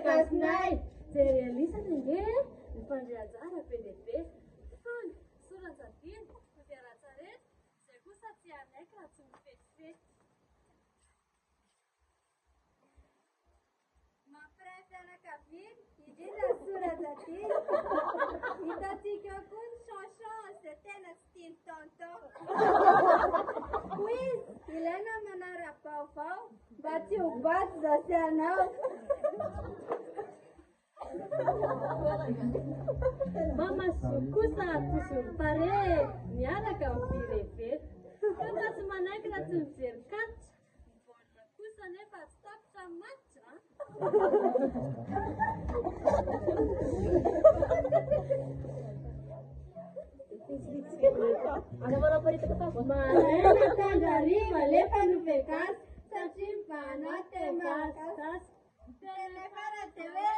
Gasnay. Jerelisana nge mifandrianjara be dia be. Fany soranjadiny fiaratsarety izay kosa tsy anaiky raha tsy mifetifety. Mampiray fianakaviana indrindra soranjadiny. Hitantsika koa ny chanson izay tena tsy tiany tonton. Quiz ilaina manara-baovao mba tsy ho baty izao sy anao. Mamazo kosa tosony pare miaraka amin'ny firevety. Fa tsy manaiky raha tsy mijery katitra. Mivolina kosa nefa tsy tapitra matitra. Maraina tandrariva lefa nofegasy satria mba anao te malagasy. Tena fara dia hoe